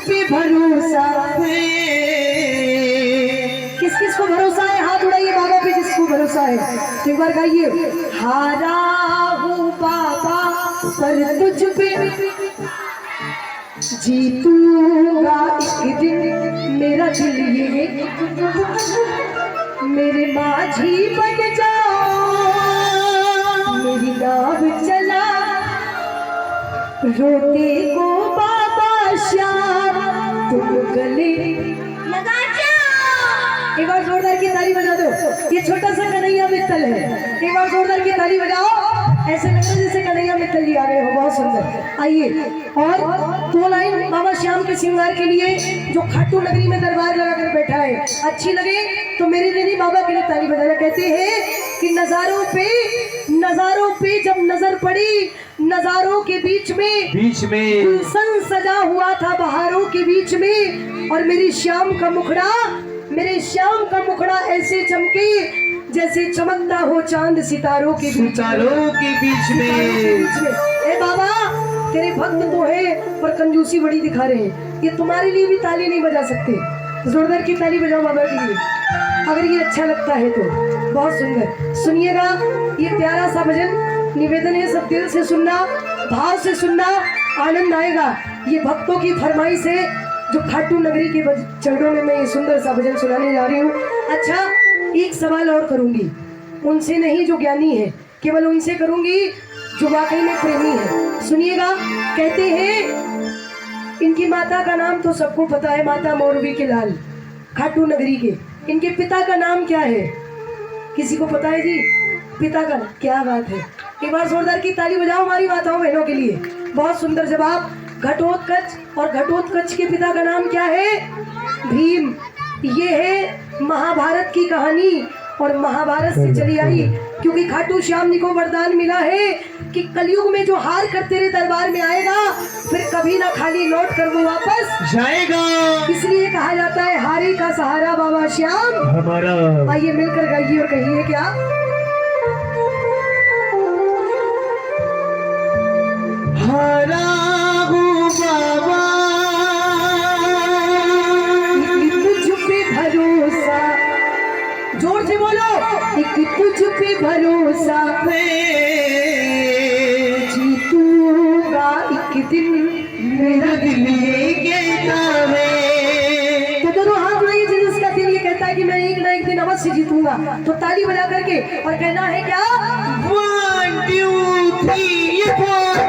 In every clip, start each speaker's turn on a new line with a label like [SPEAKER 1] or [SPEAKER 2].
[SPEAKER 1] पे भरोसा है। किस किस को भरोसा है? हाथ उड़ाइए बाबा पे जिसको भरोसा है। तो एक बार गाइए, हारा हूँ बाबा पर तुझ पे जीतूंगा एक दिन, मेरा दिल ये मेरे माझी बन जाओ, मेरी नाव चला रोते को बाबा श्याम तुम गले लगा जाओ। एक बार जोरदार की ताली बजा दो। ये छोटा सा कन्हैया मित्तल है, एक बार जोरदार की ताली बजाओ। ऐसे लग रहा है जैसे कन्हैया मित्तल जी आ गए हो, बहुत सुंदर। आइए और 2 लाइन बाबा श्याम के श्रृंगार के लिए, जो खाटू नगरी में दरबार लगाकर बैठा है, अच्छी लगे तो मेरे लिए नहीं बाबा के लिए ताली बजाना। कहते हैं कि नजारों पे जब नजर पड़ी, नजारों के बीच में गुलशन सजा हुआ था बहारों के बीच में, और मेरे श्याम का मुखड़ा ऐसे चमके जैसे चमकता हो चांद सितारों के बीच में। ए बाबा, तेरे भक्त तो है पर कंजूसी बड़ी दिखा रहे हैं। ये तुम्हारे लिए भी ताली नहीं बजा सकते। जोरदार की ताली बजाओ बाबा के लिए, अगर ये अच्छा लगता है तो। बहुत सुंदर सुनिएगा, ये प्यारा सा भजन निवेदन है, सब दिल से सुनना, भाव से सुनना, आनंद आएगा। ये भक्तों की फरमाइश है, जो खाटू नगरी के चरणों में मैं ये सुंदर सा भजन सुनाने जा रही हूँ। अच्छा, एक सवाल और करूंगी, उनसे नहीं जो ज्ञानी है, केवल उनसे करूंगी जो वाकई में प्रेमी है। सुनिएगा, कहते हैं इनकी माता का नाम तो सबको पता है, माता मोरवी के लाल, खाटू नगरी के। इनके पिता का नाम क्या है? किसी को पता है जी? पिता का, क्या बात है। एक बार जोरदार की ताली बजाओ हमारी माताओं बहनों के लिए। बहुत सुंदर जवाब। घटोत्कच, और घटोत्कच के पिता का नाम क्या है? भीम। ये है महाभारत की कहानी, और महाभारत से चली आई, क्योंकि खाटू श्याम जी को वरदान मिला है कि कलयुग में जो हार कर तेरे दरबार में आएगा, फिर कभी ना खाली लौट कर वो वापस जाएगा। इसलिए कहा जाता है हारे का सहारा बाबा श्याम हमारा। आइए मिलकर गाइए और कहिए क्या? हारा हूँ बाबा तुझ पे भरोसा, जोर से बोलो, एक तुझ पे भरोसा है, जीतूंगा एक दिन, मेरा दिल ये कहता है। तो दोनों हाथ उठाइए जिसका दिल ये कहता है कि मैं एक ना एक दिन अवश्य जीतूंगा। तो ताली बजा करके और कहना है क्या? 1 2 3 4।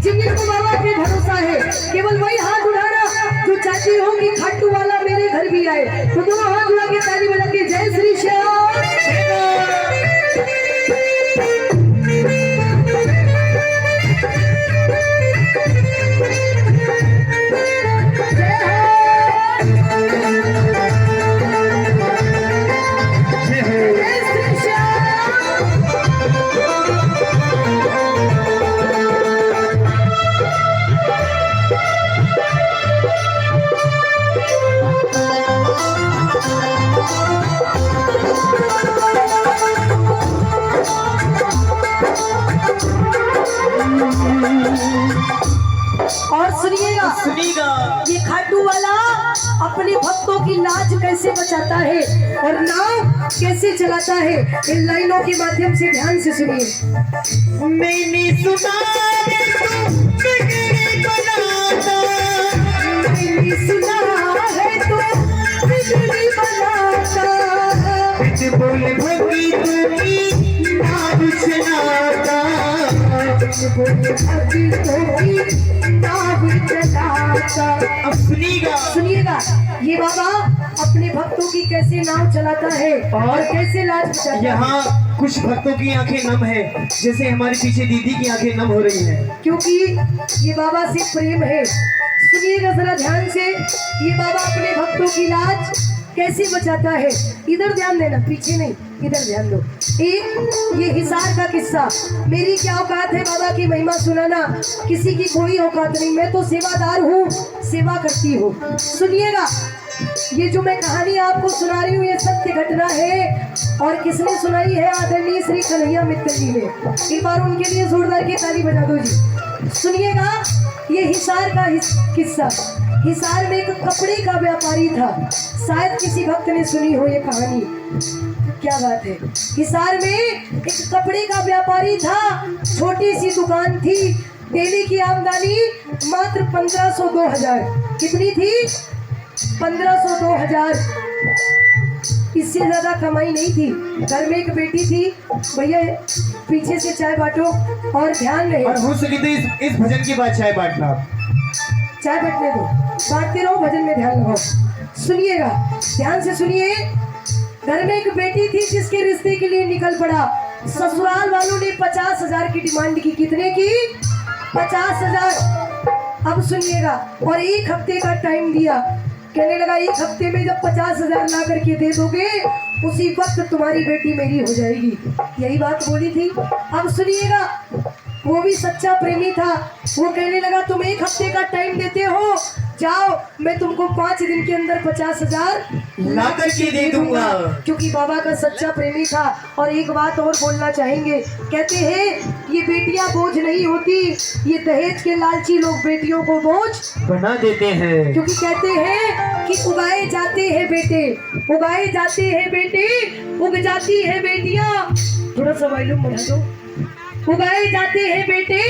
[SPEAKER 1] जिनको बाबा पे भरोसा है, केवल वही हाथ उठाना जो चाहती हो कि खाटू वाला मेरे घर भी आए। तो दोनों हाथ उठा के ताली बजा के जय श्री श्याम। और सुनिएगा, ये खाटू वाला अपने भक्तों की लाज कैसे बचाता है और नाव कैसे चलाता है, इन लाइनों के माध्यम से ध्यान से सुनिए। मैंने सुना है तो बिगड़ी बनाता,
[SPEAKER 2] भक्तों की नाव चलाता,
[SPEAKER 1] सुनिएगा, ये बाबा अपने भक्तों की कैसे नाव चलाता है और कैसे लाज बचाता है।
[SPEAKER 2] यहाँ कुछ भक्तों की आंखें नम है, जैसे हमारे पीछे दीदी की आंखें नम हो रही हैं,
[SPEAKER 1] क्योंकि ये बाबा से प्रेम है। सुनिएगा जरा ध्यान से, ये बाबा अपने भक्तों की लाज कैसे बचाता है। इधर ध्यान देना, पीछे नहीं, इधर ध्यान दो। एक ये हिसार का किस्सा, मेरी क्या औकात है बाबा की महिमा सुनाना, किसी की कोई औकात नहीं, मैं तो सेवादार हूँ, सेवा करती हूँ। सुनिएगा, ये जो मैं कहानी आपको सुना रही हूँ ये सत्य घटना है, और किसने सुनाई है? आदरणीय श्री कन्हैया मित्तर जी ने। एक बार उनके लिए जोरदार की ताली बजा दो जी। सुनिएगा, ये हिसार का किस्सा। हिसार में एक कपड़े का व्यापारी था, शायद किसी भक्त ने सुनी हो ये कहानी। क्या बात है। हिसार में एक कपड़े का व्यापारी था, छोटी सी दुकान थी, डेली की आमदनी मात्र 1500-2000। कितनी थी? 1500-2000, इससे ज्यादा कमाई नहीं थी। घर में एक बेटी थी, भैया पीछे से चाय बांटो और ध्यान रहे,
[SPEAKER 2] और हो सके तो इस भजन के बाद चाय बांटना,
[SPEAKER 1] चाय बांटने दो, बांटते रहो, भजन में ध्यान लगाओ। सुनिएगा, ध्यान से सुनिए। घर में एक बेटी थी जिसके रिश्ते के लिए निकल पड़ा। ससुराल वालों ने 50,000 की डिमांड की। कितने की? 50,000। अब सुनिएगा, और एक हफ्ते का टाइम दिया। कहने लगा एक हफ्ते में जब 50,000 ला करके दे दोगे उसी वक्त तुम्हारी बेटी मेरी हो जाएगी। यही बात बोली थी। अब सुनिएगा, वो भी सच्चा प्रेमी था। वो कहने लगा तुम एक हफ्ते का टाइम देते हो, जाओ मैं तुमको 5 दिन के अंदर 50,000
[SPEAKER 2] ला करके दे दूंगा।
[SPEAKER 1] क्योंकि बाबा का सच्चा प्रेमी था। और एक बात और बोलना चाहेंगे, कहते हैं ये बेटियां बोझ नहीं होती, ये दहेज के लालची लोग बेटियों को बोझ
[SPEAKER 2] बना देते हैं।
[SPEAKER 1] क्योंकि कहते हैं कि उगाए जाते हैं बेटे, उगाए जाते हैं बेटे, उग जाती है बेटियां। थोड़ा सा वॉल्यूम बढ़ा दो। उगाए जाते हैं बेटे,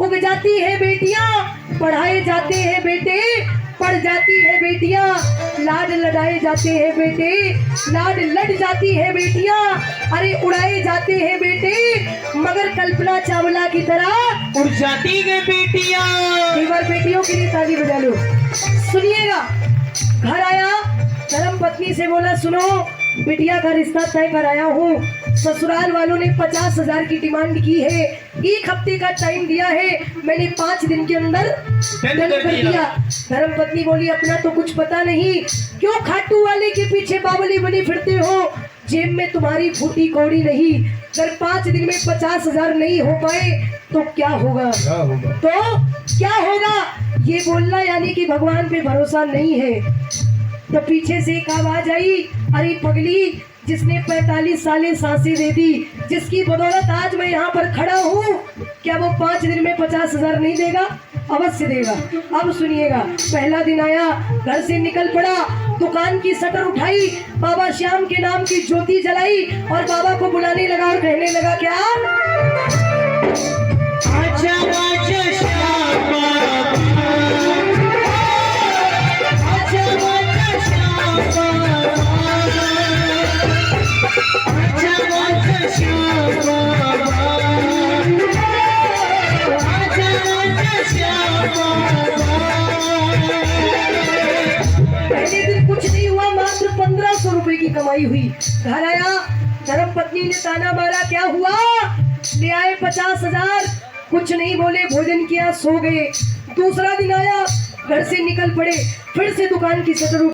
[SPEAKER 1] उग जाती है बेटियां, पढ़ाए जाते हैं बेटे, पढ़ जाती है बेटियां, लाड लड़ाए जाते हैं बेटे, लाड लड़ जाती है बेटियां, अरे उड़ाए जाते हैं बेटे, मगर कल्पना चावला की तरह
[SPEAKER 2] उड़ जाती है बेटियां।
[SPEAKER 1] एक बार बेटियों के लिए ताली बजा लो। सुनिएगा, घर आया, धर्म पत्नी से बोला सुनो बिटिया का रिश्ता तय कराया हूँ, ससुराल वालों ने 50,000 की डिमांड की है, एक हफ्ते का टाइम दिया है, मैंने 5 दिन के अंदर डन कर दिया। धर्म पत्नी बोली अपना तो कुछ पता नहीं, क्यों खाटू वाले के पीछे बावली बनी फिरते हो, जेब में तुम्हारी फूटी कौड़ी नहीं, अगर 5 दिन में 50,000 नहीं हो पाए तो क्या होगा? तो क्या होगा ये बोलना यानी कि भगवान पे भरोसा नहीं है। तो पीछे से एक आवाज आई, अरे पगली, जिसने 45 सालें सांसें दे दी, जिसकी बदौलत आज मैं यहाँ पर खड़ा हूँ, क्या वो 5 दिन में 50,000 नहीं देगा? अवश्य देगा। अब सुनिएगा, पहला दिन आया, घर से निकल पड़ा, दुकान की शटर उठाई, बाबा श्याम के नाम की ज्योति जलाई और बाबा को बुलाने लगा और कहने लगा क्या?
[SPEAKER 2] आजा आजा श्याम बाबा, आजा आजा श्याम बाबा, आजा आजा श्याम बाबा, आजा आजा श्याम बाबा।
[SPEAKER 1] पहले दिन कुछ नहीं हुआ, मात्र 1500 रुपए की कमाई हुई। घर आया, धर्म पत्नी ने ताना मारा, क्या हुआ? ले आए 50,000, कुछ नहीं बोले, भोजन किया, सो गए। दूसरा दिन आया, घर से निकल पड़े, फिर से दुकान की शटर